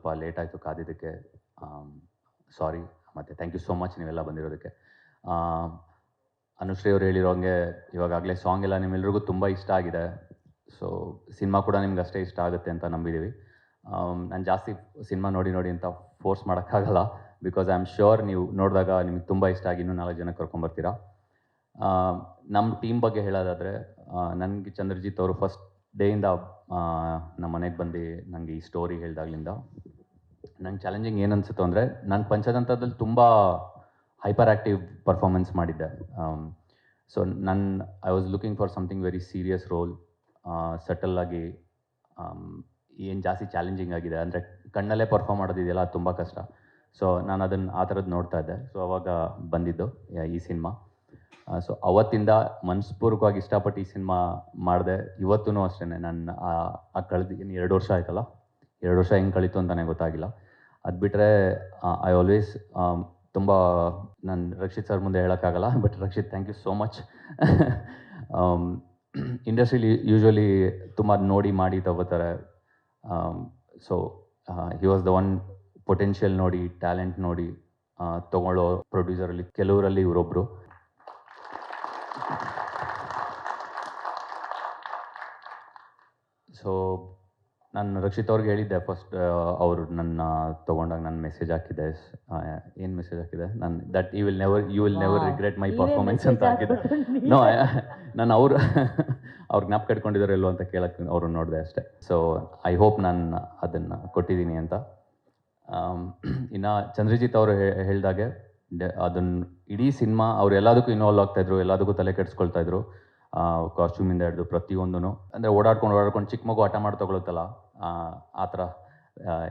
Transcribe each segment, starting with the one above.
ಸ್ವಲ್ಪ ಲೇಟ್ ಆಯಿತು ಕಾದಿದ್ದಕ್ಕೆ, ಸಾರಿ. ಮತ್ತು ಥ್ಯಾಂಕ್ ಯು ಸೋ ಮಚ್ ನೀವೆಲ್ಲ ಬಂದಿರೋದಕ್ಕೆ. ಅನುಶ್ರೀ ಅವ್ರು ಹೇಳಿರೋಂಗೆ ಇವಾಗಲೇ ಸಾಂಗ್ ಎಲ್ಲ ನಿಮ್ಮೆಲ್ರಿಗೂ ತುಂಬ ಇಷ್ಟ ಆಗಿದೆ. ಸೊ ಸಿನಿಮಾ ಕೂಡ ನಿಮ್ಗೆ ಅಷ್ಟೇ ಇಷ್ಟ ಆಗುತ್ತೆ ಅಂತ ನಂಬಿದ್ದೀವಿ. ನಾನು ಜಾಸ್ತಿ ಸಿನಿಮಾ ನೋಡಿ ಅಂತ ಫೋರ್ಸ್ ಮಾಡೋಕ್ಕಾಗಲ್ಲ, ಬಿಕಾಸ್ ಐ ಆಮ್ ಶ್ಯೂರ್ ನೀವು ನೋಡಿದಾಗ ನಿಮ್ಗೆ ತುಂಬ ಇಷ್ಟ ಆಗಿ ಇನ್ನೂ 4 ಜನ ಕರ್ಕೊಂಬರ್ತೀರಾ. ನಮ್ಮ ಟೀಮ್ ಬಗ್ಗೆ ಹೇಳೋದಾದರೆ, ನನಗೆ ಚಂದ್ರಜಿತ್ ಅವರು ಫಸ್ಟ್ ಡೇಯಿಂದ ನಮ್ಮ ಮನೆಗೆ ಬಂದು ನನಗೆ ಈ ಸ್ಟೋರಿ ಹೇಳಿದಾಗಲಿಂದ ನಂಗೆ ಚಾಲೆಂಜಿಂಗ್ ಏನು ಅನಿಸುತ್ತೋ ಅಂದರೆ, ನಾನು ಪಂಚತಂತ್ರದಲ್ಲಿ ತುಂಬ ಹೈಪರ್ ಆ್ಯಕ್ಟಿವ್ ಪರ್ಫಾರ್ಮೆನ್ಸ್ ಮಾಡಿದ್ದೆ. So I was looking for something very serious role, ಸಟಲ್ಲಾಗಿ, ಏನು ಜಾಸ್ತಿ ಚಾಲೆಂಜಿಂಗ್ ಆಗಿದೆ ಅಂದರೆ ಕಣ್ಣಲ್ಲೇ ಪರ್ಫಾರ್ಮ್ ಮಾಡೋದಿದೆಯಲ್ಲ, ಅದು ತುಂಬ ಕಷ್ಟ. ಸೊ ನಾನು ಅದನ್ನು ಆ ಥರದ್ದು ನೋಡ್ತಾ ಇದ್ದೆ. ಸೊ ಅವಾಗ ಬಂದಿದ್ದು ಈ ಸಿನಿಮಾ. ಸೊ ಅವತ್ತಿಂದ ಮನಸ್ಪೂರ್ವಕವಾಗಿ ಇಷ್ಟಪಟ್ಟು ಈ ಸಿನಿಮಾ ಮಾಡಿದೆ. ಇವತ್ತೂ ಅಷ್ಟೇ. ನಾನು ಕಳೆದು 2 ವರ್ಷ ಆಯ್ತಲ್ಲ, 2 ವರ್ಷ ಹೆಂಗೆ ಕಳೀತು ಅಂತಲೇ ಗೊತ್ತಾಗಿಲ್ಲ. ಅದು ಬಿಟ್ಟರೆ ಐ ಆಲ್ವೇಸ್ ತುಂಬ, ನಾನು ರಕ್ಷಿತ್ ಸರ್ ಮುಂದೆ ಹೇಳೋಕ್ಕಾಗಲ್ಲ, but Rakshit thank you so much. ಇಂಡಸ್ಟ್ರೀಲಿ ಯೂಶ್ವಲಿ ತುಂಬ ನೋಡಿ ಮಾಡಿ ತಗೋತಾರೆ. So he was the one potential ನೋಡಿ, ಟ್ಯಾಲೆಂಟ್ ನೋಡಿ ತೊಗೊಳ್ಳೋ ಪ್ರೊಡ್ಯೂಸರಲ್ಲಿ ಕೆಲವರಲ್ಲಿ ಇವರೊಬ್ಬರು. ಸೊ ನಾನು ರಕ್ಷಿತ್ ಅವ್ರಿಗೆ ಹೇಳಿದ್ದೆ ಫಸ್ಟ್, ಅವರು ನನ್ನ ತೊಗೊಂಡಾಗ ನಾನು ಮೆಸೇಜ್ ಹಾಕಿದ್ದೆ. ಏನು ಮೆಸೇಜ್ ಹಾಕಿದೆ? ನಾನು that you will never regret my performance ಅಂತ ಹಾಕಿದ್ದೆ. ನೋ, ನಾನು ಅವ್ರು ಜ್ಞಾಪಕ ಕಟ್ಕೊಂಡಿದ್ದಾರೆ ಇಲ್ಲೋ ಅಂತ ಕೇಳಕ್ಕೆ ಅವರು ನೋಡಿದೆ ಅಷ್ಟೇ. ಸೊ ಐ ಹೋಪ್ ನಾನು ಅದನ್ನು ಕೊಟ್ಟಿದ್ದೀನಿ ಅಂತ. ಇನ್ನು ಚಂದ್ರಜಿತ್ ಅವರು ಹೇಳಿದಾಗೆ ಅದನ್ನು ಇಡೀ ಸಿನಿಮಾ ಅವ್ರು ಎಲ್ಲದಕ್ಕೂ ಇನ್ವಾಲ್ವ್ ಆಗ್ತಾಯಿದ್ರು, ಎಲ್ಲದಕ್ಕೂ ತಲೆ ಕೆಡಿಸ್ಕೊಳ್ತಾಯಿದ್ರು. ಕಾಸ್ಟ್ಯೂಮಿಂದ ಹಿಡಿದು ಪ್ರತಿಯೊಂದೂ, ಅಂದರೆ ಓಡಾಡ್ಕೊಂಡು ಚಿಕ್ಕ ಮಗು ಆಟ ಮಾಡಿ ತೊಗೊಳುತ್ತಲ್ಲ, ಆ ಥರ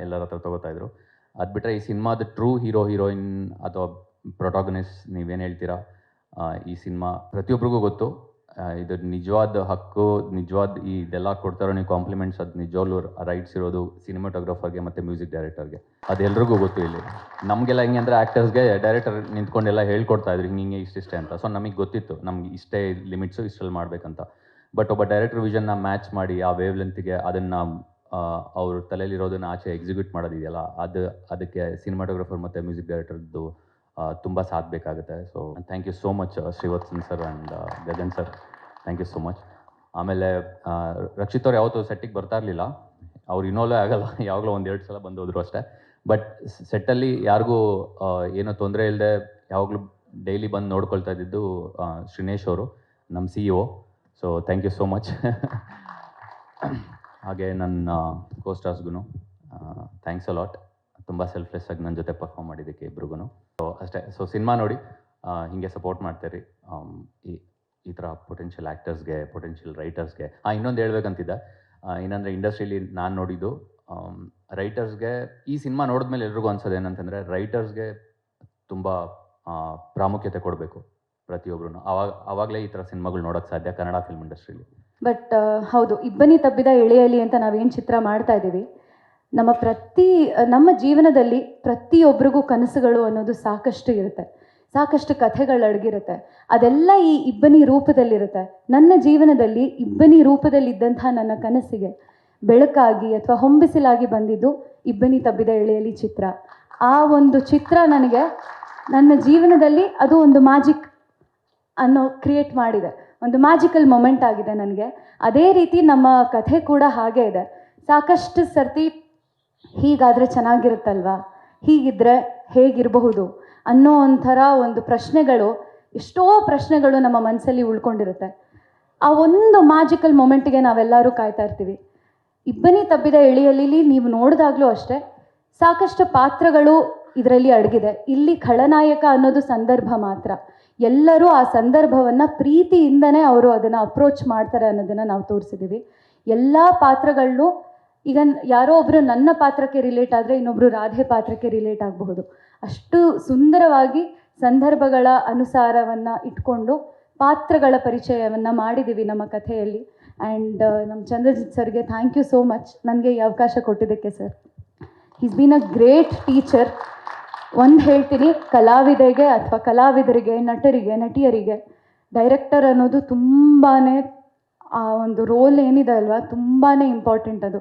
ಎಲ್ಲರ ಹತ್ರ ತೊಗೋತಾಯಿದ್ರು. ಅದು ಬಿಟ್ಟರೆ ಈ ಸಿನಿಮಾದ ಟ್ರೂ ಹೀರೋಯಿನ್ ಅಥವಾ ಪ್ರೊಟಾಗನಿಸ್ಟ್ ನೀವೇನು ಹೇಳ್ತೀರಾ, ಈ ಸಿನಿಮಾ ಪ್ರತಿಯೊಬ್ಬರಿಗೂ ಗೊತ್ತು. ಇದು ನಿಜವಾದ ಹಕ್ಕು, ನಿಜವಾದ ಇದೆಲ್ಲ ಕೊಡ್ತಾರೋ ನೀವು ಕಾಂಪ್ಲಿಮೆಂಟ್ಸ್, ಅದು ನಿಜವಾಗ್ಲೂ ರೈಟ್ಸ್ ಇರೋದು ಸಿನಿಮಾಟೋಗ್ರಫರ್ಗೆ ಮತ್ತು ಮ್ಯೂಸಿಕ್ ಡೈರೆಕ್ಟರ್ಗೆ. ಅದೆಲ್ರಿಗೂ ಗೊತ್ತು. ಇಲ್ಲಿ ನಮಗೆಲ್ಲ ಹೆಂಗೆ ಅಂದರೆ ಆ್ಯಕ್ಟರ್ಸ್ಗೆ ಡೈರೆಕ್ಟರ್ ನಿಂತ್ಕೊಂಡೆಲ್ಲ ಹೇಳ್ಕೊಡ್ತಾಯಿದ್ರು ಹಿಂಗೆ ಇಷ್ಟಿಷ್ಟೇ ಅಂತ. ಸೊ ನಮಗೆ ಗೊತ್ತಿತ್ತು ನಮ್ಗೆ ಇಷ್ಟೇ ಲಿಮಿಟ್ಸು, ಇಷ್ಟರಲ್ಲಿ ಮಾಡಬೇಕಂತ. ಬಟ್ ಒಬ್ಬ ಡೈರೆಕ್ಟರ್ ವಿಷನ್ನ ಮ್ಯಾಚ್ ಮಾಡಿ ಆ ವೇವ್ ಲೆಂತ್ಗೆ ಅದನ್ನು ಅವ್ರ ತಲೆಯಲ್ಲಿರೋದನ್ನು ಆಚೆ ಎಕ್ಸಿಕ್ಯೂಟ್ ಮಾಡೋದಿದೆಯಲ್ಲ, ಅದಕ್ಕೆ ಸಿನಿಮಾಟೋಗ್ರಫರ್ ಮತ್ತು ಮ್ಯೂಸಿಕ್ ಡೈರೆಕ್ಟರ್ದು ತುಂಬ ಸಾಥ್ ಬೇಕಾಗುತ್ತೆ. So thank you so much Srivatsan sir and Gagan sir, thank you so much. ಆಮೇಲೆ ರಕ್ಷಿತ್ ಅವ್ರು ಯಾವತ್ತೂ ಸೆಟ್ಟಿಗೆ ಬರ್ತಾ ಇರಲಿಲ್ಲ. ಅವ್ರು ಇನ್ವಾಲ್ವೇ ಆಗಲ್ಲ, ಯಾವಾಗಲೂ 1-2 ಸಲ ಬಂದು ಹೋದ್ರು ಅಷ್ಟೇ. ಬಟ್ ಸೆಟ್ಟಲ್ಲಿ ಯಾರಿಗೂ ಏನೋ ತೊಂದರೆ ಇಲ್ಲದೆ ಯಾವಾಗಲೂ ಡೈಲಿ ಬಂದು ನೋಡ್ಕೊಳ್ತಾ ಇದ್ದಿದ್ದು ಶ್ರೀನೇಶ್ ಅವರು, ನಮ್ಮ CEO. So thank you so much. ಹಾಗೆ ನನ್ನ ಕೋಸ್ಟಾರ್ಸ್ಗೂ ಥ್ಯಾಂಕ್ಸ್ ಅ ಲಾಟ್. ತುಂಬ ಸೆಲ್ಫ್ಲೆಸ್ ಆಗಿ ನನ್ನ ಜೊತೆ ಪರ್ಫಾರ್ಮ್ ಮಾಡಿದ್ದಕ್ಕೆ ಇಬ್ರಿಗೂ. ಸೊ ಅಷ್ಟೇ. ಸೊ ಸಿನಿಮಾ ನೋಡಿ ಹೀಗೆ ಸಪೋರ್ಟ್ ಮಾಡ್ತೀರಿ. ಈ ಥರ ಪೊಟೆನ್ಷಿಯಲ್ ಆ್ಯಕ್ಟರ್ಸ್ಗೆ, ಪೊಟೆನ್ಷಿಯಲ್ ರೈಟರ್ಸ್ಗೆ. ಇನ್ನೊಂದು ಹೇಳ್ಬೇಕಂತಿದ್ದೆ, ಏನಂದರೆ ಇಂಡಸ್ಟ್ರೀಲಿ ನಾನು ನೋಡಿದ್ದು ರೈಟರ್ಸ್ಗೆ, ಈ ಸಿನಿಮಾ ನೋಡಿದ್ಮೇಲೆ ಎಲ್ರಿಗೂ ಅನ್ಸೋದು ಏನಂತಂದರೆ ರೈಟರ್ಸ್ಗೆ ತುಂಬ ಪ್ರಾಮುಖ್ಯತೆ ಕೊಡಬೇಕು ಪ್ರತಿಯೊಬ್ಬರು. ಆವಾಗಲೇ ಈ ಥರ ಸಿನಿಮಾಗಳು ನೋಡೋಕ್ಕೆ ಸಾಧ್ಯ ಕನ್ನಡ ಫಿಲ್ಮ್ ಇಂಡಸ್ಟ್ರೀಲಿ. ಬಟ್ ಹೌದು, ಇಬ್ಬನಿ ತಬ್ಬಿದ ಎಳೆಯಲಿ ಅಂತ ನಾವೇನು ಚಿತ್ರ ಮಾಡ್ತಾ ಇದ್ದೀವಿ, ನಮ್ಮ ಜೀವನದಲ್ಲಿ ಪ್ರತಿಯೊಬ್ಬರಿಗೂ ಕನಸುಗಳು ಅನ್ನೋದು ಸಾಕಷ್ಟು ಇರುತ್ತೆ, ಸಾಕಷ್ಟು ಕಥೆಗಳು ಅಡಗಿರುತ್ತೆ. ಅದೆಲ್ಲ ಈ ಇಬ್ಬನಿ ರೂಪದಲ್ಲಿರುತ್ತೆ. ನನ್ನ ಜೀವನದಲ್ಲಿ ಇಬ್ಬನಿ ರೂಪದಲ್ಲಿದ್ದಂಥ ನನ್ನ ಕನಸಿಗೆ ಬೆಳಕಾಗಿ ಅಥವಾ ಹೊಂಬಿಸಲಾಗಿ ಬಂದಿದ್ದು ಇಬ್ಬನಿ ತಬ್ಬಿದ ಎಳೆಯಲಿ ಚಿತ್ರ. ಆ ಒಂದು ಚಿತ್ರ ನನಗೆ ನನ್ನ ಜೀವನದಲ್ಲಿ ಅದು ಒಂದು ಮ್ಯಾಜಿಕ್ ಅನ್ನೋ ಕ್ರಿಯೇಟ್ ಮಾಡಿದೆ, ಒಂದು ಮ್ಯಾಜಿಕಲ್ ಮೊಮೆಂಟ್ ಆಗಿದೆ ನನಗೆ. ಅದೇ ರೀತಿ ನಮ್ಮ ಕಥೆ ಕೂಡ ಹಾಗೇ ಇದೆ. ಸಾಕಷ್ಟು ಸರ್ತಿ ಹೀಗಾದರೆ ಚೆನ್ನಾಗಿರುತ್ತಲ್ವಾ, ಹೀಗಿದ್ದರೆ ಹೇಗಿರಬಹುದು ಅನ್ನೋ ಒಂಥರ ಒಂದು ಪ್ರಶ್ನೆಗಳು, ಎಷ್ಟೋ ಪ್ರಶ್ನೆಗಳು ನಮ್ಮ ಮನಸ್ಸಲ್ಲಿ ಉಳ್ಕೊಂಡಿರುತ್ತೆ. ಆ ಒಂದು ಮ್ಯಾಜಿಕಲ್ ಮೊಮೆಂಟಿಗೆ ನಾವೆಲ್ಲರೂ ಕಾಯ್ತಾ ಇರ್ತೀವಿ. ಇಬ್ಬನಿ ತಬ್ಬಿದ ಎಳೆಯಲಿ ನೀವು ನೋಡಿದಾಗಲೂ ಅಷ್ಟೇ, ಸಾಕಷ್ಟು ಪಾತ್ರಗಳು ಇದರಲ್ಲಿ ಅಡಗಿದೆ. ಇಲ್ಲಿ ಖಳನಾಯಕ ಅನ್ನೋದು ಸಂದರ್ಭ ಮಾತ್ರ. ಎಲ್ಲರೂ ಆ ಸಂದರ್ಭವನ್ನು ಪ್ರೀತಿಯಿಂದನೇ ಅವರು ಅದನ್ನು ಅಪ್ರೋಚ್ ಮಾಡ್ತಾರೆ ಅನ್ನೋದನ್ನು ನಾವು ತೋರಿಸಿದ್ದೀವಿ. ಎಲ್ಲ ಪಾತ್ರಗಳನ್ನೂ, ಈಗ ಯಾರೋ ಒಬ್ಬರು ನನ್ನ ಪಾತ್ರಕ್ಕೆ ರಿಲೇಟ್ ಆದರೆ ಇನ್ನೊಬ್ಬರು ರಾಧೆ ಪಾತ್ರಕ್ಕೆ ರಿಲೇಟ್ ಆಗಬಹುದು. ಅಷ್ಟು ಸುಂದರವಾಗಿ ಸಂದರ್ಭಗಳ ಅನುಸಾರವನ್ನು ಇಟ್ಕೊಂಡು ಪಾತ್ರಗಳ ಪರಿಚಯವನ್ನು ಮಾಡಿದ್ದೀವಿ ನಮ್ಮ ಕಥೆಯಲ್ಲಿ. ಆ್ಯಂಡ್ ನಮ್ಮ ಚಂದ್ರಜಿತ್ ಸರ್ಗೆ ಥ್ಯಾಂಕ್ ಯು ಸೋ ಮಚ್ ನನಗೆ ಈ ಅವಕಾಶ ಕೊಟ್ಟಿದ್ದಕ್ಕೆ sir. Is been a great teacher. ಒಂದು ಹೇಳ್ತೀನಿ, ಕಲಾವಿದರಿಗೆ ಅಥವಾ ಕಲಾವಿದರಿಗೆ, ನಟರಿಗೆ, ನಟಿಯರಿಗೆ ಡೈರೆಕ್ಟರ್ ಅನ್ನೋದು ತುಂಬಾ, ಆ ಒಂದು ರೋಲ್ ಏನಿದೆ ಅಲ್ವಾ, ತುಂಬಾ ಇಂಪಾರ್ಟೆಂಟ್. ಅದು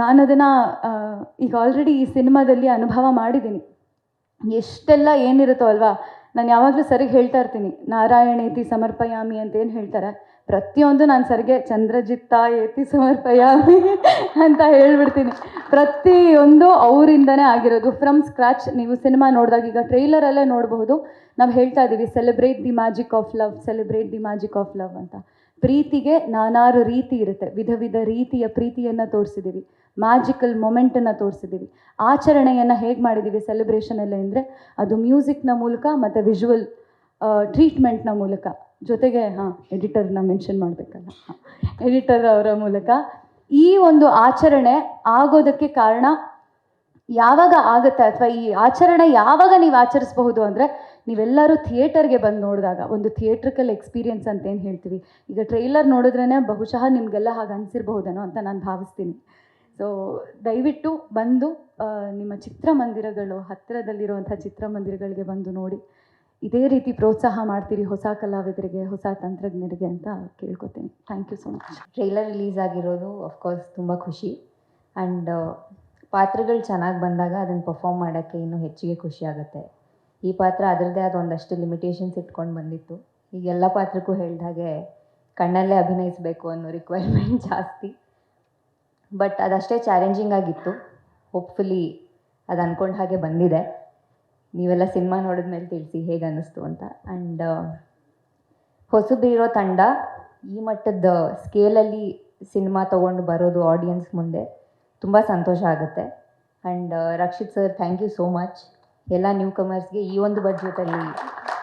ನಾನು ಅದನ್ನು ಈಗ ಆಲ್ರೆಡಿ ಈ ಸಿನಿಮಾದಲ್ಲಿ ಅನುಭವ ಮಾಡಿದ್ದೀನಿ. ಎಷ್ಟೆಲ್ಲ ಏನಿರುತ್ತೋ ಅಲ್ವಾ, ನಾನು ಯಾವಾಗಲೂ ಸರಿಗೆ ಹೇಳ್ತಾ ಇರ್ತೀನಿ, ನಾರಾಯಣೇತಿ ಸಮರ್ಪಯಾಮಿ ಅಂತ ಏನು ಹೇಳ್ತಾರೆ, ಪ್ರತಿಯೊಂದು ನಾನು ಸರ್ಗೆ ಚಂದ್ರಜಿತ್ತ ಏತಿ ಸಮರ್ಪಯಾಮಿ ಅಂತ ಹೇಳ್ಬಿಡ್ತೀನಿ. ಪ್ರತಿಯೊಂದು ಅವರಿಂದನೇ ಆಗಿರೋದು, ಫ್ರಮ್ ಸ್ಕ್ರ್ಯಾಚ್. ನೀವು ಸಿನಿಮಾ ನೋಡಿದಾಗ ಈಗ ಟ್ರೈಲರಲ್ಲೇ ನೋಡಬಹುದು, ನಾವು ಹೇಳ್ತಾ ಇದ್ದೀವಿ celebrate the magic of love, celebrate the magic of love ಅಂತ. ಪ್ರೀತಿಗೆ ನಾನಾರು ರೀತಿ ಇರುತ್ತೆ, ವಿಧ ವಿಧ ರೀತಿಯ ಪ್ರೀತಿಯನ್ನು ತೋರಿಸಿದ್ದೀವಿ, ಮ್ಯಾಜಿಕಲ್ ಮೊಮೆಂಟನ್ನು ತೋರಿಸಿದ್ದೀವಿ. ಆಚರಣೆಯನ್ನು ಹೇಗೆ ಮಾಡಿದ್ದೀವಿ ಸೆಲೆಬ್ರೇಷನಲ್ಲಿ ಅಂದರೆ ಅದು ಮ್ಯೂಸಿಕ್ನ ಮೂಲಕ ಮತ್ತು ವಿಜುವಲ್ ಟ್ರೀಟ್ಮೆಂಟ್ನ ಮೂಲಕ, ಜೊತೆಗೆ ಎಡಿಟರ್ನ ಮೆನ್ಷನ್ ಮಾಡಬೇಕಲ್ಲ, ಎಡಿಟರ್ ಅವರ ಮೂಲಕ ಈ ಒಂದು ಆಚರಣೆ ಆಗೋದಕ್ಕೆ ಕಾರಣ ಯಾವಾಗ ಆಗುತ್ತೆ, ಅಥವಾ ಈ ಆಚರಣೆ ಯಾವಾಗ ನೀವು ಆಚರಿಸಬಹುದು ಅಂದರೆ ನೀವೆಲ್ಲರೂ ಥಿಯೇಟರ್ಗೆ ಬಂದು ನೋಡಿದಾಗ, ಒಂದು ಥಿಯೇಟ್ರಿಕಲ್ ಎಕ್ಸ್ಪೀರಿಯನ್ಸ್ ಅಂತ ಏನು ಹೇಳ್ತೀವಿ, ಈಗ ಟ್ರೈಲರ್ ನೋಡಿದ್ರೇ ಬಹುಶಃ ನಿಮಗೆಲ್ಲ ಹಾಗೆ ಅನಿಸಿರ್ಬಹುದೇನೋ ಅಂತ ನಾನು ಭಾವಿಸ್ತೀನಿ. ಸೊ ದಯವಿಟ್ಟು ಬಂದು ನಿಮ್ಮ ಚಿತ್ರಮಂದಿರಗಳು, ಹತ್ತಿರದಲ್ಲಿರುವಂಥ ಚಿತ್ರಮಂದಿರಗಳಿಗೆ ಬಂದು ನೋಡಿ, ಇದೇ ರೀತಿ ಪ್ರೋತ್ಸಾಹ ಮಾಡ್ತೀರಿ ಹೊಸ ಕಲಾವಿದರಿಗೆ, ಹೊಸ ತಂತ್ರಜ್ಞರಿಗೆ ಅಂತ ಕೇಳ್ಕೊತೀನಿ. Thank you so much. Trailer release ಆಗಿರೋದು ಅಫ್ಕೋರ್ಸ್ ತುಂಬ ಖುಷಿ. ಆ್ಯಂಡ್ ಪಾತ್ರಗಳು ಚೆನ್ನಾಗಿ ಬಂದಾಗ ಅದನ್ನು ಪರ್ಫಾರ್ಮ್ ಮಾಡೋಕ್ಕೆ ಇನ್ನೂ ಹೆಚ್ಚಿಗೆ ಖುಷಿ ಆಗುತ್ತೆ. ಈ ಪಾತ್ರ ಅದರದ್ದೇ ಆದ ಒಂದಷ್ಟು ಲಿಮಿಟೇಷನ್ಸ್ ಇಟ್ಕೊಂಡು ಬಂದಿತ್ತು. ಈಗ ಎಲ್ಲ ಪಾತ್ರಕ್ಕೂ ಹೇಳಿದ ಹಾಗೆ ಕಣ್ಣಲ್ಲೇ ಅಭಿನಯಿಸಬೇಕು ಅನ್ನೋ ರಿಕ್ವೈರ್ಮೆಂಟ್ ಜಾಸ್ತಿ. ಬಟ್ ಅದಷ್ಟೇ ಚಾಲೆಂಜಿಂಗ್ ಆಗಿತ್ತು. ಹೋಪ್ಫುಲಿ ಅದು ಅಂದ್ಕೊಂಡ ಹಾಗೆ ಬಂದಿದೆ. ನೀವೆಲ್ಲ ಸಿನಿಮಾ ನೋಡಿದ್ಮೇಲೆ ತಿಳಿಸಿ ಹೇಗೆ ಅನ್ನಿಸ್ತು ಅಂತ. ಆ್ಯಂಡ್ ಹೊಸಬಿರೋ ತಂಡ ಈ ಮಟ್ಟದ ಸ್ಕೇಲಲ್ಲಿ ಸಿನಿಮಾ ತೊಗೊಂಡು ಬರೋದು ಆಡಿಯನ್ಸ್ ಮುಂದೆ ತುಂಬ ಸಂತೋಷ ಆಗುತ್ತೆ. And Rakshit sir, thank you so much. ಎಲ್ಲ ನ್ಯೂ ಕಮರ್ಸ್ಗೆ ಈ ಒಂದು ಬಡ್ಜೆಟಲ್ಲಿ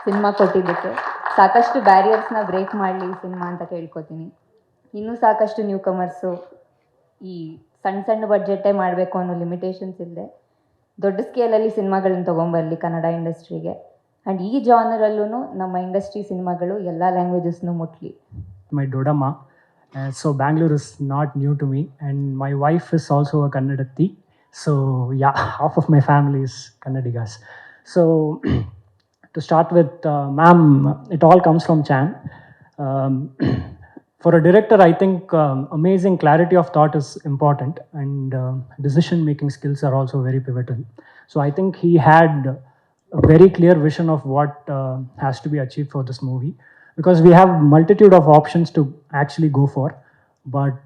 ಸಿನಿಮಾ ಕೊಟ್ಟಿದ್ದಕ್ಕೆ. ಸಾಕಷ್ಟು ಬ್ಯಾರಿಯರ್ಸ್ನ ಬ್ರೇಕ್ ಮಾಡಲಿ ಸಿನಿಮಾ ಅಂತ ಕೇಳ್ಕೊತೀನಿ. ಇನ್ನೂ ಸಾಕಷ್ಟು ನ್ಯೂ ಕಮರ್ಸು ಈ ಸಣ್ಣ ಸಣ್ಣ ಬಡ್ಜೆಟ್ಟೇ ಮಾಡಬೇಕು ಅನ್ನೋ ಲಿಮಿಟೇಷನ್ಸ್ ಇಲ್ಲದೆ ದೊಡ್ಡ ಸ್ಕೇಲಲ್ಲಿ ಸಿನಿಮಾಗಳನ್ನ ತೊಗೊಂಬರಲಿ ಕನ್ನಡ ಇಂಡಸ್ಟ್ರಿಗೆ. ಆ್ಯಂಡ್ ಈ ಜಾನರಲ್ಲೂ ನಮ್ಮ ಇಂಡಸ್ಟ್ರಿ ಸಿನಿಮಾಗಳು ಎಲ್ಲ ಲ್ಯಾಂಗ್ವೇಜಸ್ನೂ ಮುಟ್ಲಿ. My Dodama. So Bangalore is not new to me, and my wife is also a Kannadatti. So yeah, half of my family is Kannadigas. So to start with, ma'am, it all comes from Chan. Um, for a director, I think amazing clarity of thought is important, and decision-making skills are also very pivotal. So I think he had a very clear vision of what has to be achieved for this movie, because we have multitude of options to actually go for, but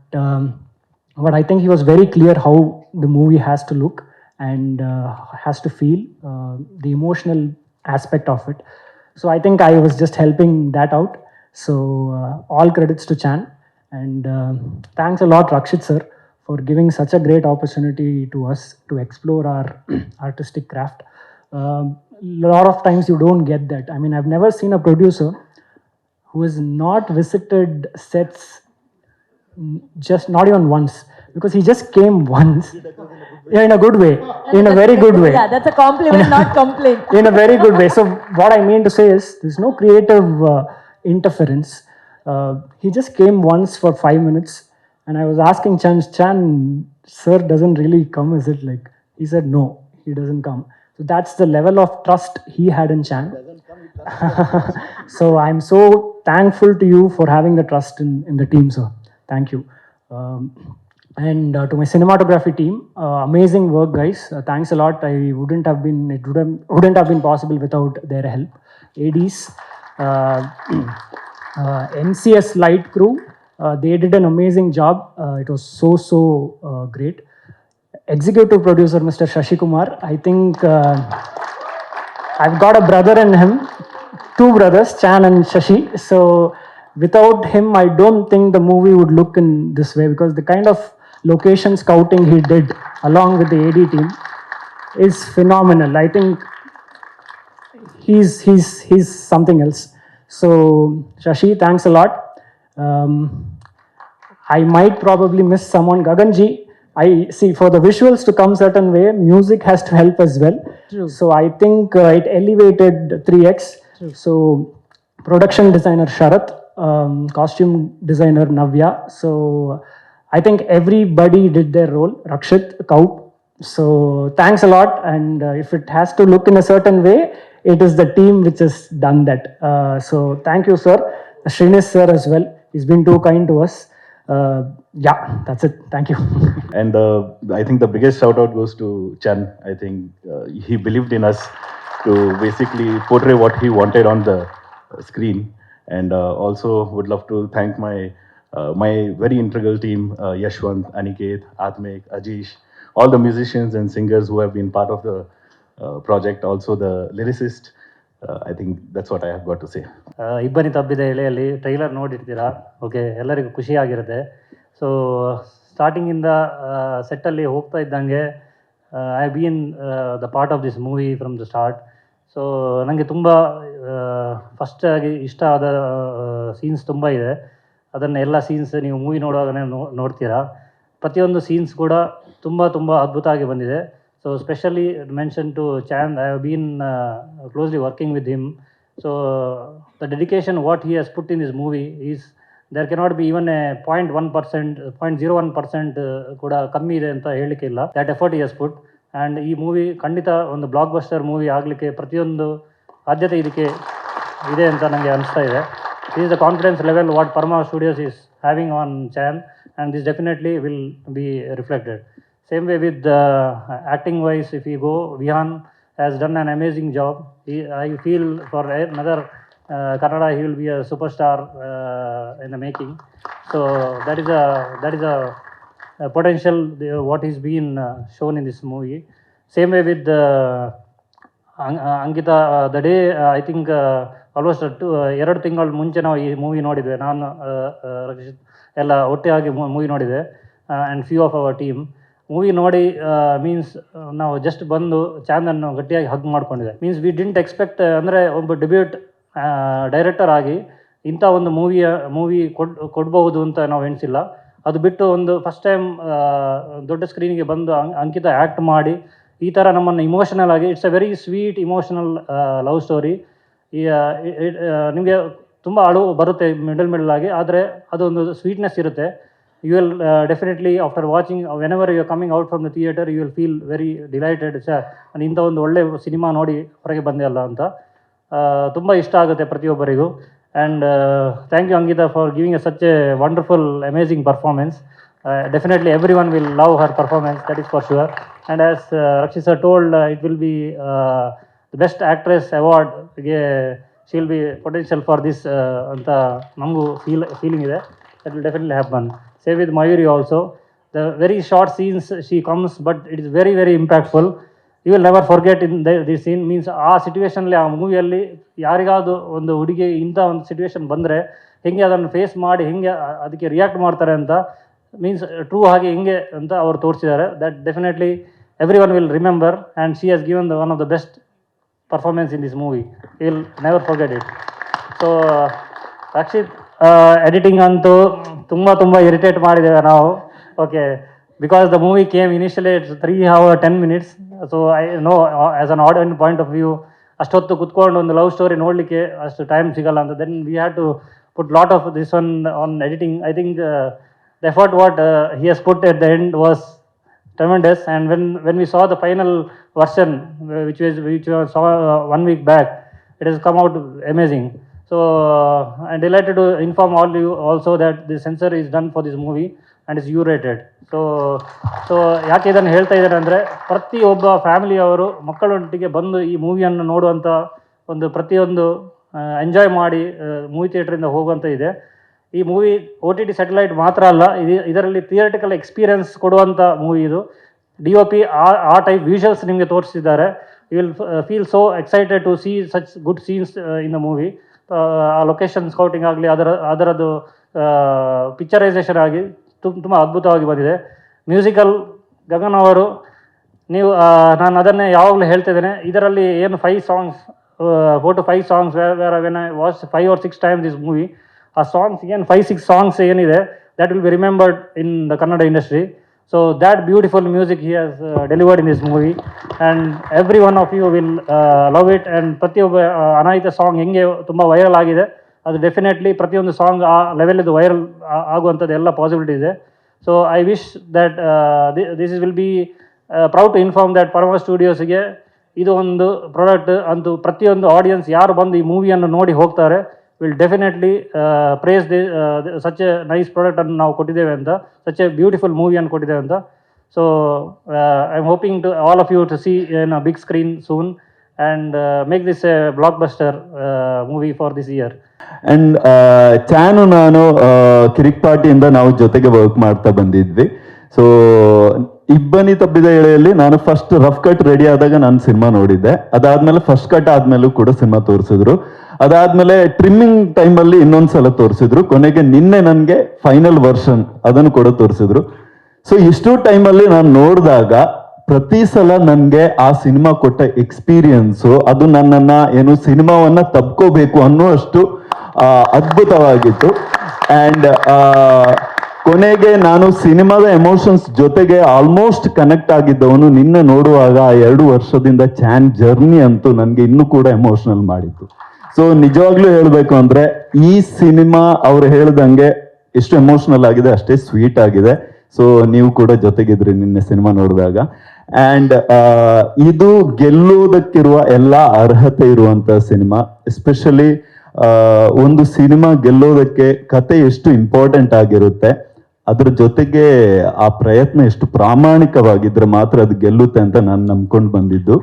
I think he was very clear how the movie has to look and has to feel, the emotional aspect of it. So I think I was just helping that out. So all credits to Chan, and thanks a lot Rakshit sir for giving such a great opportunity to us to explore our artistic craft. Lot of times you don't get that. I mean, I've never seen a producer who has not visited sets, just not even once, because he just came once. Yeah, in a good way, in a very good way. Yeah, that's a compliment, not complaint. In a very good way. So what I mean to say is, there's no creative interference. He just came once for 5 minutes, and I was asking Chan, sir doesn't really come, is it? Like, he said no, he doesn't come. So that's the level of trust he had in Chan. So I'm so thankful to you for having the trust in the team, sir. Thank you. And to my cinematography team, amazing work, guys. Thanks a lot. It wouldn't have been possible without their help. ADs, NCS Light Crew, they did an amazing job. It was so great. Executive producer Mr. Shashi Kumar, I think I've got a brother in him, 2 brothers, Chan and Shashi. So without him, I don't think the movie would look in this way, because the kind of location scouting he did along with the AD team is phenomenal. I think he's something else. So Shashi, thanks a lot. I might probably miss someone. Gaganji, I see, for the visuals to come certain way, music has to help as well. True. So I think it elevated 3x. True. So production designer Sharath, costume designer Navya. So I think everybody did their role. Rakshit, Kaup. So thanks a lot. And if it has to look in a certain way, it is the team which has done that. So thank you, sir. Srinis sir as well. He's been too kind to us. Yeah, that's it. Thank you. And I think the biggest shout out goes to Chan. I think he believed in us to basically portray what he wanted on the screen. And also would love to thank my very integral team, Yashwant, Aniket, Atmik, Ajish, all the musicians and singers who have been part of the project, also the lyricist. I think that's what I have got to say. ಇಬ್ಬನಿ ತಬ್ಬಿದ ಎಳೆಯಲ್ಲಿ trailer ನೋಡಿರ್ತೀರಾ. Okay, ಎಲ್ಲರಿಗೂ ಖುಷಿಯಾಗಿರುತ್ತೆ. So ಸ್ಟಾರ್ಟಿಂಗಿಂದ ಸೆಟ್ಟಲ್ಲಿ ಹೋಗ್ತಾ ಇದ್ದಂಗೆ I been the part of this movie from the start. So ನನಗೆ ತುಂಬ ಫಸ್ಟಾಗಿ ಇಷ್ಟ ಆದ scenes ತುಂಬ ಇದೆ. ಅದನ್ನು ಎಲ್ಲ ಸೀನ್ಸ್ ನೀವು ಮೂವಿ ನೋಡುವಾಗಲೇ ನೋಡ್ತೀರಾ. ಪ್ರತಿಯೊಂದು ಸೀನ್ಸ್ ಕೂಡ ತುಂಬ ತುಂಬ ಅದ್ಭುತವಾಗಿ ಬಂದಿದೆ. So especially mention to Chan, I have been closely working with him. So the dedication what he has put in this movie is there cannot be even a 0.1%, 0.01% ಕೂಡ ಕಮ್ಮಿ ಇದೆ ಅಂತ ಹೇಳಲಿಕ್ಕೆ ಇಲ್ಲ. That effort he has put, and ಈ movie ಖಂಡಿತ ಒಂದು block buster movie ಆಗಲಿಕ್ಕೆ ಪ್ರತಿಯೊಂದು ಆದ್ಯತೆ ಇದಕ್ಕೆ ಇದೆ ಅಂತ ನನಗೆ ಅನಿಸ್ತಾ ಇದೆ. This is the confidence level what Parma Studios is having on Chan, and this definitely will be reflected. Same way with acting wise, if you go, Vihan has done an amazing job. I feel for another Kannada he will be a superstar in the making. So that is a potential what is being shown in this movie. Same way with Ankita, the day I think almost 2 ತಿಂಗಳ ಮುಂಚೆ ನಾವು ಈ movie ನೋಡಿದ್ವಿ. ನಾನು ರಕ್ಷಿತ್ ಎಲ್ಲ ಒಟ್ಟಿಯಾಗಿ movie ನೋಡಿದೆ and few of our team. Movie ನೋಡಿ means ನಾವು ಜಸ್ಟ್ ಬಂದು ಚಾನನ್ನು ಗಟ್ಟಿಯಾಗಿ ಹಗ್ ಮಾಡ್ಕೊಂಡಿದೆ. ಮೀನ್ಸ್ ವಿ ಡಿಂಟ್ ಎಕ್ಸ್ಪೆಕ್ಟ್, ಅಂದರೆ ಒಬ್ಬ ಡೆಬ್ಯೂಟ್ ಡೈರೆಕ್ಟರ್ ಆಗಿ ಇಂಥ ಒಂದು ಮೂವಿ ಕೊಡ್ಬಹುದು ಅಂತ ನಾವು ಎಣಿಸಿಲ್ಲ. ಅದು ಬಿಟ್ಟು ಒಂದು ಫಸ್ಟ್ ಟೈಮ್ ದೊಡ್ಡ ಸ್ಕ್ರೀನಿಗೆ ಬಂದು ಅಂಕಿತ ಆ್ಯಕ್ಟ್ ಮಾಡಿ ಈ ಥರ ನಮ್ಮನ್ನು ಇಮೋಷನಲ್ ಆಗಿ, it's a very sweet emotional love story. ನಿಮಗೆ ತುಂಬ ಅಳು ಬರುತ್ತೆ ಮಿಡಲ್ ಆಗಿ, ಆದರೆ ಅದೊಂದು ಸ್ವೀಟ್ನೆಸ್ ಇರುತ್ತೆ. You will definitely after watching, whenever you are coming out from the theater, you will feel very delighted. ನಾನು ಇಂಥ ಒಂದು ಒಳ್ಳೆ ಸಿನಿಮಾ ನೋಡಿ ಹೊರಗೆ ಬಂದೆ ಅಲ್ಲ ಅಂತ ತುಂಬ ಇಷ್ಟ ಆಗುತ್ತೆ ಪ್ರತಿಯೊಬ್ಬರಿಗೂ. And thank you Ankita for giving such a wonderful amazing performance. Definitely everyone will love her performance, that is for sure. And as Rakshit sir told, it will be the best actress award. She will be potential for this ಅಂತ ನಮಗೂ feeling ಇದೆ. That will definitely happen. Same with Mayuri also. The very short scenes she comes, but it is very very impactful. You will never forget in this scene. Means ಆ ಸಿಚುವೇಶನಲ್ಲಿ, ಆ ಮೂವಿಯಲ್ಲಿ ಯಾರಿಗಾದ್ರು ಒಂದು ಹುಡುಗಿ ಇಂಥ ಒಂದು ಸಿಚುವೇಶನ್ ಬಂದರೆ ಹೆಂಗೆ ಅದನ್ನು ಫೇಸ್ ಮಾಡಿ ಹೆಂಗೆ ಅದಕ್ಕೆ ರಿಯಾಕ್ಟ್ ಮಾಡ್ತಾರೆ ಅಂತ, ಮೀನ್ಸ್ ಟ್ರೂ ಹಾಗೆ ಹಿಂಗೆ ಅಂತ ಅವರು ತೋರಿಸಿದ್ದಾರೆ. That definitely every one will remember, and she has given one of the best performance in this movie. You will never forget it. So Rakshit editing ಅಂತೂ ತುಂಬ ಇರಿಟೇಟ್ ಮಾಡಿದ್ದೇವೆ ನಾವು. Okay, because the movie came initially it's 3 hours 10 minutes. So I know as an audience point of view ಅಷ್ಟೊತ್ತು ಕುತ್ಕೊಂಡು ಒಂದು love story ನೋಡಲಿಕ್ಕೆ ಅಷ್ಟು time ಸಿಗಲ್ಲ ಅಂತ. Then we had to put lot of this one on editing. I think the effort what he has put at the end was tremendous. And when we saw the final version, which we saw 1 week back, it has come out amazing. So I'm delighted to inform all you also that the censor is done for this movie and is U-rated. So ಯಾಕೆ ಇದನ್ನು ಹೇಳ್ತಾ ಇದ್ದಾರೆ ಅಂದರೆ, ಪ್ರತಿಯೊಬ್ಬ ಫ್ಯಾಮಿಲಿಯವರು ಮಕ್ಕಳೊಟ್ಟಿಗೆ ಬಂದು ಈ ಮೂವಿಯನ್ನು ನೋಡುವಂಥ ಒಂದು ಪ್ರತಿಯೊಂದು ಎಂಜಾಯ್ ಮಾಡಿ ಮೂವಿ ಥಿಯೇಟ್ರಿಂದ ಹೋಗುವಂಥ ಇದೆ. ಈ ಮೂವಿ OTT ಸ್ಯಾಟಲೈಟ್ ಮಾತ್ರ ಅಲ್ಲ, ಇದರಲ್ಲಿ ಥಿಯೇಟಿಕಲ್ ಎಕ್ಸ್ಪೀರಿಯನ್ಸ್ ಕೊಡುವಂಥ ಮೂವಿ ಇದು. DOP ಆ ಟೈಪ್ ವಿಷುವಲ್ಸ್ ನಿಮಗೆ ತೋರಿಸಿದ್ದಾರೆ. You will feel so excited to see such good scenes in the movie. ಆ ಲೊಕೇಶನ್ ಸ್ಕೌಟಿಂಗ್ ಆಗಲಿ, ಅದರದ್ದು ಪಿಕ್ಚರೈಸೇಷನ್ ಆಗಿ ತುಂಬ ಅದ್ಭುತವಾಗಿ ಬಂದಿದೆ. ಮ್ಯೂಸಿಕಲ್ ಗಗನ್ ಅವರು, ನೀವು ನಾನು ಅದನ್ನೇ ಯಾವಾಗಲೂ ಹೇಳ್ತಿದ್ದೇನೆ, ಇದರಲ್ಲಿ ಏನು 5 songs, 4 to 5 songs when I watch 5 or 6 times this movie, ಆ ಸಾಂಗ್ಸ್ ಏನು 5-6 songs ಏನಿದೆ, that will be remembered in the Kannada industry. So that beautiful music he has delivered in this movie, and every one of you will love it. And ಪ್ರತಿಯೊಬ್ಬ ಅನಾಯಿತ song ಹೆಂಗೆ ತುಂಬ viral ಆಗಿದೆ, ಅದು definitely ಪ್ರತಿಯೊಂದು song ಆ ಲೆವೆಲಿದ್ದು viral ಆಗುವಂಥದ್ದು ಎಲ್ಲ possibility ಇದೆ. So I wish that this will be proud to inform that Parama ಸ್ಟುಡಿಯೋಸ್ಗೆ ಇದು ಒಂದು ಪ್ರಾಡಕ್ಟ್ ಅಂತೂ ಪ್ರತಿಯೊಂದು ಆಡಿಯನ್ಸ್ ಯಾರು ಬಂದು ಈ ಮೂವಿಯನ್ನು ನೋಡಿ ಹೋಗ್ತಾರೆ, will definitely praise such a nice ಪ್ರಾಡಕ್ಟನ್ನು ನಾವು ಕೊಟ್ಟಿದ್ದೇವೆ ಅಂತ, ಸಚ್ ಎ ಬ್ಯೂಟಿಫುಲ್ ಮೂವಿಯನ್ನು ಕೊಟ್ಟಿದ್ದೇವೆ ಅಂತ. So I am hoping to all of you to see in a big screen soon and make this a blockbuster movie for this year. And ಚಾನು ನಾನು ಕಿರಿಕ್ ಪಾರ್ಟಿಯಿಂದ ನಾವು ಜೊತೆಗೆ ವರ್ಕ್ ಮಾಡ್ತಾ ಬಂದಿದ್ವಿ. ಸೊ ಇಬ್ಬನಿ ತಬ್ಬಿದ ಎಳೆಯಲ್ಲಿ ನಾನು ಫಸ್ಟ್ ರಫ್ ಕಟ್ ರೆಡಿ ಆದಾಗ ನಾನು ಸಿನಿಮಾ ನೋಡಿದ್ದೆ. ಅದಾದ್ಮೇಲೆ ಫಸ್ಟ್ ಕಟ್ ಆದ್ಮೇಲೂ ಕೂಡ ಸಿನಿಮಾ ತೋರಿಸಿದ್ರು. ಅದಾದ್ಮೇಲೆ ಟ್ರಿಮ್ಮಿಂಗ್ ಟೈಮಲ್ಲಿ ಇನ್ನೊಂದ್ಸಲ ತೋರಿಸಿದ್ರು. ಕೊನೆಗೆ ನಿನ್ನೆ ನನಗೆ ಫೈನಲ್ ವರ್ಷನ್ ಅದನ್ನು ಕೂಡ ತೋರಿಸಿದ್ರು. ಸೊ ಇಷ್ಟು ಟೈಮಲ್ಲಿ ನಾನು ನೋಡಿದಾಗ ಪ್ರತಿ ಸಲ ನನಗೆ ಆ ಸಿನಿಮಾ ಕೊಟ್ಟ ಎಕ್ಸ್ಪೀರಿಯನ್ಸು ಅದು ನನ್ನನ್ನು ಏನು ಸಿನಿಮಾವನ್ನ ತಬ್ಕೋಬೇಕು ಅನ್ನುವಷ್ಟು ಅದ್ಭುತವಾಗಿತ್ತು. ಆ್ಯಂಡ್ ಕೊನೆಗೆ ನಾನು ಸಿನಿಮಾದ ಎಮೋಷನ್ಸ್ ಜೊತೆಗೆ ಆಲ್ಮೋಸ್ಟ್ ಕನೆಕ್ಟ್ ಆಗಿದ್ದವನು ನಿನ್ನೆ ನೋಡುವಾಗ 2 ವರ್ಷದಿಂದ ಚಾನ್ ಜರ್ನಿ ಅಂತೂ ನನಗೆ ಇನ್ನೂ ಕೂಡ ಎಮೋಷನಲ್ ಮಾಡಿತ್ತು. ಸೊ ನಿಜವಾಗ್ಲೂ ಹೇಳಬೇಕು ಅಂದರೆ ಈ ಸಿನಿಮಾ ಅವ್ರು ಹೇಳ್ದಂಗೆ ಎಷ್ಟು ಎಮೋಷನಲ್ ಆಗಿದೆ ಅಷ್ಟೇ ಸ್ವೀಟ್ ಆಗಿದೆ. ಸೊ ನೀವು ಕೂಡ ಜೊತೆಗಿದ್ರಿ ನಿನ್ನೆ ಸಿನಿಮಾ ನೋಡಿದಾಗ. ಆ್ಯಂಡ್ ಇದು ಗೆಲ್ಲುವುದಕ್ಕಿರುವ ಎಲ್ಲ ಅರ್ಹತೆ ಇರುವಂಥ ಸಿನಿಮಾ. ಎಸ್ಪೆಷಲಿ ಒಂದು ಸಿನಿಮಾ ಗೆಲ್ಲೋದಕ್ಕೆ ಕತೆ ಎಷ್ಟು ಇಂಪಾರ್ಟೆಂಟ್ ಆಗಿರುತ್ತೆ, ಅದ್ರ ಜೊತೆಗೆ ಆ ಪ್ರಯತ್ನ ಎಷ್ಟು ಪ್ರಾಮಾಣಿಕವಾಗಿದ್ರೆ ಮಾತ್ರ ಅದು ಗೆಲ್ಲುತ್ತೆ ಅಂತ ನಾನು ನಂಬ್ಕೊಂಡು ಬಂದಿದ್ದು.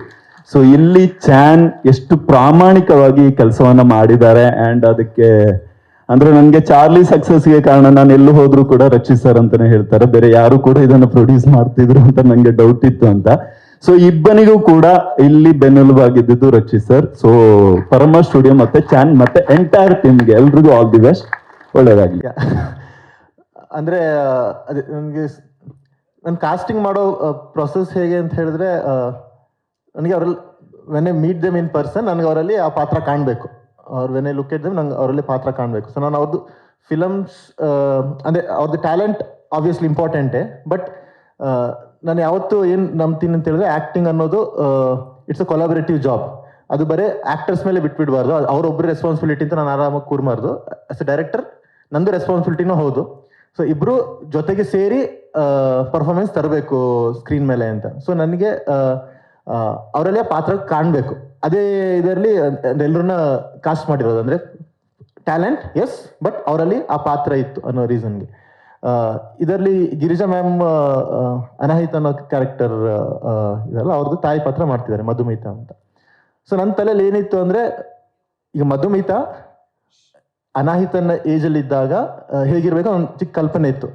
ಸೊ ಇಲ್ಲಿ ಚಾನ್ ಎಷ್ಟು ಪ್ರಾಮಾಣಿಕವಾಗಿ ಈ ಕೆಲಸವನ್ನ ಮಾಡಿದ್ದಾರೆ. ಆ್ಯಂಡ್ ಅದಕ್ಕೆ ಅಂದ್ರೆ ನನಗೆ ಚಾರ್ಲಿ ಸಕ್ಸಸ್ಗೆ ಕಾರಣ ನಾನು ಎಲ್ಲೂ ಹೋದ್ರು ಕೂಡ ರಕ್ಷಿತ್ ಸರ್ ಅಂತಾನೆ ಹೇಳ್ತಾರೆ, ಬೇರೆ ಯಾರು ಕೂಡ ಇದನ್ನು ಪ್ರೊಡ್ಯೂಸ್ ಮಾಡ್ತಿದ್ರು ಅಂತ ನನಗೆ ಡೌಟ್ ಇತ್ತು ಅಂತ. ಸೊ ಇಬ್ಬನಿಗೂ ಕೂಡ ಇಲ್ಲಿ ಬೆನ್ನೆಲುಬಾಗಿದ್ದು ರಕ್ಷಿತ್ ಸರ್. ಸೊ ಪರಮ ಸ್ಟುಡಿಯೋ ಮತ್ತೆ ಚಾನ್ ಮತ್ತೆ ಎಂಟೈರ್ ಟೀಮ್ಗೆ ಎಲ್ರಿಗೂ ಆಲ್ ದಿ ಬೆಸ್ಟ್, ಒಳ್ಳೇದಾಗಲಿ. ಅಂದರೆ ಅದೇ ನನಗೆ ನನ್ನ ಕಾಸ್ಟಿಂಗ್ ಮಾಡೋ ಪ್ರೊಸೆಸ್ ಹೇಗೆ ಅಂತ ಹೇಳಿದ್ರೆ, ನನಗೆ ಅವರಲ್ಲಿ when I meet them in person ನನಗೆ ಅವರಲ್ಲಿ ಆ ಪಾತ್ರ ಕಾಣಬೇಕು. ಅವ್ರು when I look at them ನಂಗೆ ಅವರಲ್ಲಿ ಪಾತ್ರ ಕಾಣಬೇಕು. ಸೊ ನಾನು ಅವ್ರದ್ದು ಫಿಲಮ್ಸ್ ಅಂದರೆ ಅವ್ರದ್ದು ಟ್ಯಾಲೆಂಟ್ ಆಬ್ವಿಯಸ್ಲಿ ಇಂಪಾರ್ಟೆಂಟೇ, ಬಟ್ ನಾನು ಯಾವತ್ತೂ ಏನು ನಂಬ್ತೀನಿ ಅಂತ ಹೇಳಿದ್ರೆ ಆ್ಯಕ್ಟಿಂಗ್ ಅನ್ನೋದು ಇಟ್ಸ್ ಅ ಕೊಲಾಬರೇಟಿವ್ ಜಾಬ್. ಅದು ಬರೀ ಆ್ಯಕ್ಟರ್ಸ್ ಮೇಲೆ ಬಿಟ್ಬಿಡಬಾರ್ದು, ಅವರೊಬ್ಬರು ರೆಸ್ಪಾನ್ಸಿಬಿಲಿಟಿ ಅಂತ ನಾನು ಆರಾಮಾಗಿ ಕೂರ್ಬಾರ್ದು. ಆಸ್ ಎ ಡೈರೆಕ್ಟರ್ ನಂದು ರೆಸ್ಪಾನ್ಸಿಬಿಲಿಟಿನೂ ಹೌದು. ಸೊ ಇಬ್ಬರು ಜೊತೆಗೆ ಸೇರಿ ಪರ್ಫಾರ್ಮೆನ್ಸ್ ತರಬೇಕು ಸ್ಕ್ರೀನ್ ಮೇಲೆ ಅಂತ. ಸೊ ನನಗೆ ಅವರಲ್ಲೇ ಪಾತ್ರ ಕಾಣಬೇಕು. ಅದೇ ಇದರಲ್ಲಿ ಎಲ್ಲರನ್ನ ಕಾಸ್ಟ್ ಮಾಡಿರೋದು ಅಂದರೆ ಟ್ಯಾಲೆಂಟ್ ಎಸ್, ಬಟ್ ಅವರಲ್ಲಿ ಆ ಪಾತ್ರ ಇತ್ತು ಅನ್ನೋ ರೀಸನ್ಗೆ. ಇದರಲ್ಲಿ ಗಿರಿಜಾ ಮ್ಯಾಮ್ ಅನಾಹಿತ ಅನ್ನೋ ಕ್ಯಾರೆಕ್ಟರ್ ಇದೆಲ್ಲ ಅವ್ರದ್ದು ತಾಯಿ ಪಾತ್ರ ಮಾಡ್ತಿದ್ದಾರೆ, ಮಧುಮಿತಾ ಅಂತ. ಸೊ ನನ್ನ ತಲೆಯಲ್ಲಿ ಏನಿತ್ತು ಅಂದರೆ, ಈಗ ಮಧುಮಿತಾ ಅನಾಹಿತನ ಏಜಲ್ಲಿ ಇದ್ದಾಗ ಹೇಗಿರ್ಬೇಕು ಒಂದು ಚಿಕ್ಕ ಕಲ್ಪನೆ ಇತ್ತು.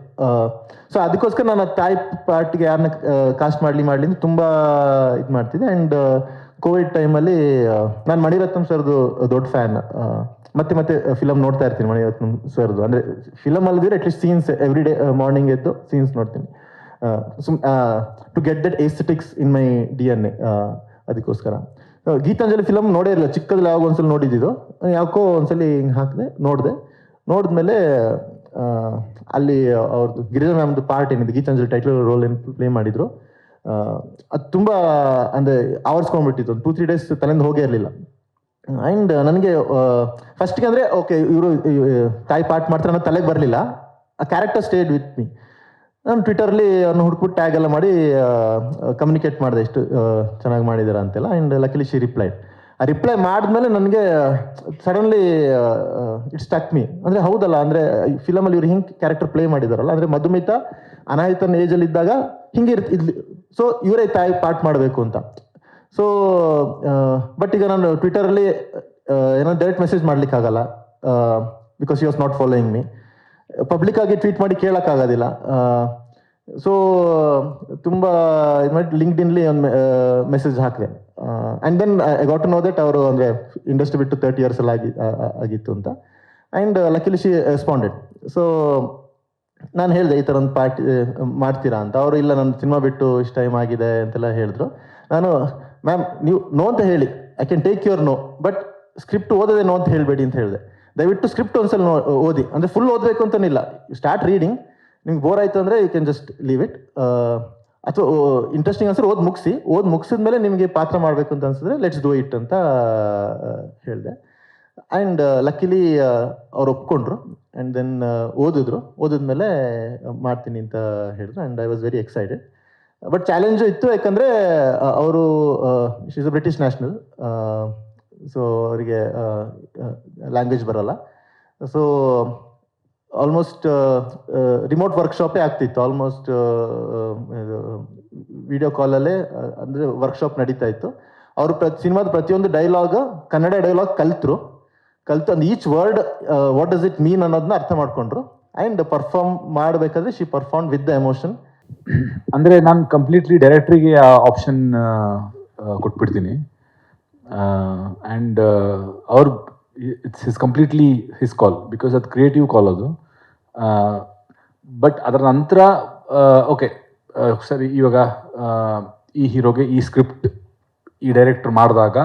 ಸೊ ಅದಕ್ಕೋಸ್ಕರ ನಾನು ತಾಯಿ ಪಾರ್ಟಿಗೆ ಯಾರನ್ನ ಕಾಸ್ಟ್ ಮಾಡಲಿ ಅಂತ ತುಂಬ ಇದು ಮಾಡ್ತಿದ್ದೆ. ಆ್ಯಂಡ್ ಕೋವಿಡ್ ಟೈಮಲ್ಲಿ ನಾನು ಮಣಿರತ್ನಂ ಸರ್ದು ದೊಡ್ಡ ಫ್ಯಾನ್. ಮತ್ತೆ ಫಿಲಮ್ ನೋಡ್ತಾ ಇರ್ತೀನಿ ಮಣಿರತ್ನಂ ಸರ್ದು. ಅಂದರೆ ಫಿಲಮ್ ಅಲ್ಲಿದ್ರೆ at least scenes every day morning ಎದ್ದು ಸೀನ್ಸ್ ನೋಡ್ತೀನಿ, to get that aesthetics in my DNA. ಅದಕ್ಕೋಸ್ಕರ ಗೀತಾಂಜಲಿ ಫಿಲಮ್ ನೋಡೇ ಇರಲಿಲ್ಲ, ಚಿಕ್ಕದಲ್ಲಿ ಯಾವಾಗ ಒಂದ್ಸಲ ನೋಡಿದ್ದು, ಯಾಕೋ ಒಂದ್ಸಲಿ ಹಿಂಗೆ ಹಾಕಿದೆ, ನೋಡಿದ್ಮೇಲೆ ಅಲ್ಲಿ ಅವ್ರದ್ದು ಗಿರಿಜಾ ಮ್ಯಾಮ್ದು ಪಾರ್ಟ್ ಏನಿದೆ, ಗೀತಾಂಜಲಿ ಟೈಟಲ್ ರೋಲ್ ಏನು ಪ್ಲೇ ಮಾಡಿದ್ರು, ಅದು ತುಂಬ ಅಂದರೆ ಆವರಿಸ್ಕೊಂಡ್ಬಿಟ್ಟಿತ್ತು. ಒಂದು 2-3 ಡೇಸ್ ತಲೆಯಿಂದ ಹೋಗೇ ಇರಲಿಲ್ಲ. ಆ್ಯಂಡ್ ನನಗೆ ಫಸ್ಟ್ಗೆ ಅಂದರೆ ಓಕೆ ಇವರು ತಾಯಿ ಪಾರ್ಟ್ ಮಾಡ್ತಾರೆ ಅನ್ನೋ ತಲೆಗೆ ಬರಲಿಲ್ಲ. ಆ ಕ್ಯಾರೆಕ್ಟರ್ ಸ್ಟೇಡ್ ವಿತ್ ಮೀ. ನಾನು ಟ್ವಿಟರ್ಲಿ ಅವ್ರನ್ನ ಹುಡುಕ್ಬಿಟ್ಟು ಟ್ಯಾಗ್ ಎಲ್ಲ ಮಾಡಿ ಕಮ್ಯುನಿಕೇಟ್ ಮಾಡಿದೆ ಎಷ್ಟು ಚೆನ್ನಾಗಿ ಮಾಡಿದಾರ ಅಂತೆಲ್ಲ. And luckily she replied. ಆ ರಿಪ್ಲೈ ಮಾಡಿದ್ಮೇಲೆ ನನಗೆ ಸಡನ್ಲಿ ಇಟ್ಸ್ ಟಕ್ ಮೀ. ಅಂದರೆ ಹೌದಲ್ಲ, ಅಂದರೆ ಫಿಲಮಲ್ಲಿ ಇವ್ರು ಹಿಂಗೆ ಕ್ಯಾರೆಕ್ಟರ್ ಪ್ಲೇ ಮಾಡಿದಾರಲ್ಲ, ಅಂದರೆ ಮಧುಮಿತಾ ಅನಾಹಿತನ ಏಜಲ್ಲಿ ಇದ್ದಾಗ ಹಿಂಗೆ ಇದ್ಲಿ, ಸೊ ಇವರೇ ತಾಯಿ ಪಾರ್ಟ್ ಮಾಡಬೇಕು ಅಂತ. ಸೊ ಬಟ್ ಈಗ ನಾನು ಟ್ವಿಟರಲ್ಲಿ ಏನೋ ಡೈರೆಕ್ಟ್ ಮೆಸೇಜ್ ಮಾಡ್ಲಿಕ್ಕಾಗಲ್ಲ, because you was not following me. Public ಆಗಿ ಟ್ವೀಟ್ ಮಾಡಿ ಕೇಳೋಕ್ಕಾಗೋದಿಲ್ಲ. ಸೊ ತುಂಬ ಇದು ಮಾಡಿ ಲಿಂಕ್ಡ್ಇನ್ಲಿ ಒಂದು ಮೆಸೇಜ್ ಹಾಕಿದೆ. And then I got to know that ಅವರು ಅಂದರೆ ಇಂಡಸ್ಟ್ರಿ ಬಿಟ್ಟು 30 years ಎಲ್ಲ ಆಗಿತ್ತು ಅಂತ. And luckily she responded. So ನಾನು ಹೇಳಿದೆ ಈ ಥರ ಒಂದು ಪಾರ್ಟಿ ಮಾಡ್ತೀರಾ ಅಂತ. ಅವರು ಇಲ್ಲ, ನನ್ನ ಸಿನಿಮಾ ಬಿಟ್ಟು ಇಷ್ಟು ಟೈಮ್ ಆಗಿದೆ ಅಂತೆಲ್ಲ ಹೇಳಿದ್ರು. ನಾನು ಮ್ಯಾಮ್ ನೀವು ನೋ ಅಂತ ಹೇಳಿ, I can take your no, but script ಓದೋದೇ ನೋ ಅಂತ ಹೇಳಬೇಡಿ ಅಂತ ಹೇಳಿದೆ. ದಯವಿಟ್ಟು ಸ್ಕ್ರಿಪ್ಟ್ ಒಂದ್ಸಲ ಓದಿ, ಅಂದರೆ ಫುಲ್ ಓದಬೇಕು ಅಂತನಿಲ್ಲ, ಸ್ಟಾರ್ಟ್ ರೀಡಿಂಗ್. ನಿಮ್ಗೆ ಬೋರ್ ಆಯಿತು ಅಂದರೆ you can just leave it. ಅಥವಾ ಇಂಟ್ರೆಸ್ಟಿಂಗ್ ಅನ್ಸರ್ ಓದಿ ಮುಗಿಸಿದ್ಮೇಲೆ ನಿಮಗೆ ಪಾತ್ರ ಮಾಡಬೇಕು ಅಂತ ಅನ್ಸಿದ್ರೆ ಲೆಟ್ಸ್ ಡೂ ಇಟ್ ಅಂತ ಹೇಳಿದೆ. ಆ್ಯಂಡ್ ಲಕ್ಕಿಲಿ ಅವ್ರು ಒಪ್ಕೊಂಡ್ರು. ಆ್ಯಂಡ್ ದೆನ್ ಓದಿದ್ಮೇಲೆ ಮಾಡ್ತೀನಿ ಅಂತ ಹೇಳಿದ್ರು. And I was very excited. But challenge ಇತ್ತು, ಯಾಕಂದರೆ ಅವರು she is a British national. So ಅವರಿಗೆ ಲ್ಯಾಂಗ್ವೇಜ್ ಬರಲ್ಲ. ಸೊ ಆಲ್ಮೋಸ್ಟ್ ರಿಮೋಟ್ ವರ್ಕ್ಶಾಪೇ ಆಗ್ತಿತ್ತು. ಆಲ್ಮೋಸ್ಟ್ ವಿಡಿಯೋ ಕಾಲಲ್ಲೇ ಅಂದರೆ ವರ್ಕ್ಶಾಪ್ ನಡೀತಾ ಇತ್ತು. ಅವರು ಸಿನಿಮಾದ ಪ್ರತಿಯೊಂದು ಡೈಲಾಗ್ ಕನ್ನಡ ಡೈಲಾಗ್ ಕಲ್ತು ಒಂದು each word what does it mean ಅನ್ನೋದನ್ನ ಅರ್ಥ ಮಾಡ್ಕೊಂಡ್ರು. ಆ್ಯಂಡ್ ಪರ್ಫಾರ್ಮ್ ಮಾಡಬೇಕಾದ್ರೆ she perform with the emotion. ಅಂದರೆ ನಾನು ಕಂಪ್ಲೀಟ್ಲಿ ಡೈರೆಕ್ಟ್ರಿಗೆ ಆ ಆಪ್ಷನ್ ಕೊಟ್ಬಿಡ್ತೀನಿ. ಆ್ಯಂಡ್ ಅವ್ರು it's completely his call, because ಅದು ಕ್ರಿಯೇಟಿವ್ ಕಾಲ್ ಅದು. ಬಟ್ ಅದರ ನಂತರ ಓಕೆ ಸರಿ, ಇವಾಗ ಈ ಹೀರೋಗೆ ಈ ಸ್ಕ್ರಿಪ್ಟ್ ಈ ಡೈರೆಕ್ಟರ್ ಮಾಡಿದಾಗ,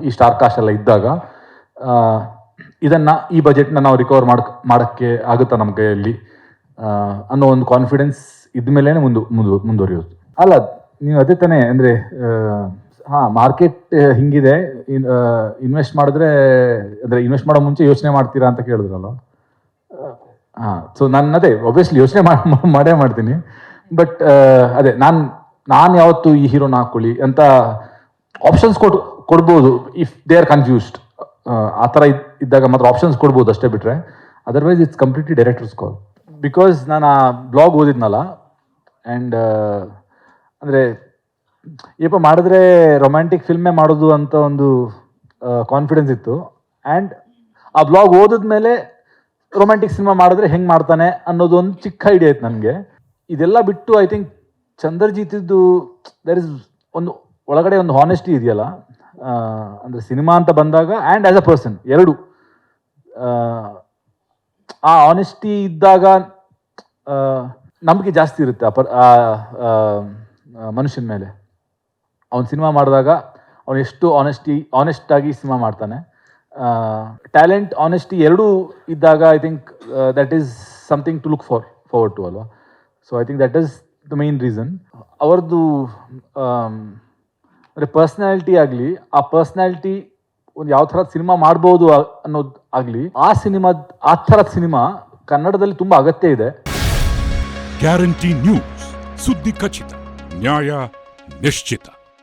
ಈ ಸ್ಟಾರ್ ಕಾಸ್ಟ್ ಎಲ್ಲ ಇದ್ದಾಗ ಇದನ್ನು ಈ ಬಜೆಟ್ನ ನಾವು ರಿಕವರ್ ಮಾಡೋಕ್ಕೆ ಆಗುತ್ತಾ ನಮ್ಮ ಕೈಯಲ್ಲಿ ಅನ್ನೋ ಒಂದು ಕಾನ್ಫಿಡೆನ್ಸ್ ಇದ್ಮೇಲೆ ಮುಂದುವರಿಯೋದು. ಅಲ್ಲ, ನೀವು ಅದೇ ತಾನೇ ಅಂದರೆ ಹಾಂ, ಮಾರ್ಕೆಟ್ ಹಿಂಗಿದೆ, ಇನ್ವೆಸ್ಟ್ ಮಾಡಿದ್ರೆ ಅಂದರೆ ಇನ್ವೆಸ್ಟ್ ಮಾಡೋ ಮುಂಚೆ ಯೋಚನೆ ಮಾಡ್ತೀರಾ ಅಂತ ಕೇಳಿದ್ರಲ್ಲ. ಹಾಂ, ಸೊ ನಾನು ಅದೇ ಒಬ್ವಿಯಸ್ಲಿ ಯೋಚನೆ ಮಾಡೇ ಮಾಡ್ತೀನಿ. ಬಟ್ ಅದೇ ನಾನು ಯಾವತ್ತು ಈ ಹೀರೋನ ಹಾಕ್ಕೊಳ್ಳಿ ಅಂತ ಆಪ್ಷನ್ಸ್ ಕೊಡ್ಬೋದು ಇಫ್ ದೇ ಆರ್ ಕನ್ಫ್ಯೂಸ್ಡ್. ಆ ಥರ ಇದ್ದಾಗ ಮಾತ್ರ ಆಪ್ಷನ್ಸ್ ಕೊಡ್ಬೋದು ಅಷ್ಟೇ, ಬಿಟ್ಟರೆ otherwise it's completely directors call. Because ನಾನು ಆ ಬ್ಲಾಗ್ ಓದಿದ್ನಲ್ಲ, ಆ್ಯಂಡ್ ಅಂದರೆ ಏನಪ್ಪ ಮಾಡಿದ್ರೆ ರೊಮ್ಯಾಂಟಿಕ್ ಫಿಲ್ಮೇ ಮಾಡೋದು ಅಂತ ಒಂದು ಕಾನ್ಫಿಡೆನ್ಸ್ ಇತ್ತು. ಆ್ಯಂಡ್ ಆ ಬ್ಲಾಗ್ ಓದಿದ್ಮೇಲೆ ರೊಮ್ಯಾಂಟಿಕ್ ಸಿನಿಮಾ ಮಾಡಿದ್ರೆ ಹೆಂಗೆ ಮಾಡ್ತಾನೆ ಅನ್ನೋದು ಒಂದು ಚಿಕ್ಕ ಐಡಿಯಾ ಇತ್ತು ನನಗೆ. ಇದೆಲ್ಲ ಬಿಟ್ಟು ಐ ಥಿಂಕ್ ಚಂದ್ರಜಿತಿದ್ದು ದರ್ ಇಸ್ ಒಂದು ಒಳಗಡೆ ಒಂದು ಹಾನೆಸ್ಟಿ ಇದೆಯಲ್ಲ, ಅಂದರೆ ಸಿನಿಮಾ ಅಂತ ಬಂದಾಗ ಆ್ಯಂಡ್ ಆ್ಯಸ್ ಅ ಪರ್ಸನ್ ಎರಡು, ಆ ಆನೆಸ್ಟಿ ಇದ್ದಾಗ ನಂಬಿಕೆ ಜಾಸ್ತಿ ಇರುತ್ತೆ ಮನುಷ್ಯನ ಮೇಲೆ. ಅವನು ಸಿನಿಮಾ ಮಾಡಿದಾಗ ಅವನು ಎಷ್ಟು ಆನೆಸ್ಟಾಗಿ ಸಿನಿಮಾ ಮಾಡ್ತಾನೆ. ಟ್ಯಾಲೆಂಟ್, ಆನೆಸ್ಟಿ ಎರಡೂ ಇದ್ದಾಗ I think that is something to look forward to ಅಲ್ವಾ. So I think that is the main reason. ಅವ್ರದ್ದು ಅಂದರೆ ಪರ್ಸ್ನಾಲಿಟಿ ಆಗಲಿ, ಆ ಪರ್ಸ್ನಾಲಿಟಿ ಒಂದು ಯಾವ ಥರದ ಸಿನಿಮಾ ಮಾಡ್ಬೋದು ಅನ್ನೋದು ಆಗಲಿ, ಆ ಥರದ ಸಿನಿಮಾ ಕನ್ನಡದಲ್ಲಿ ತುಂಬ ಅಗತ್ಯ ಇದೆ. ಗ್ಯಾರಂಟಿ ನ್ಯೂಸ್, ಸುದ್ದಿ ಖಚಿತ, ನ್ಯಾಯ ನಿಶ್ಚಿತ.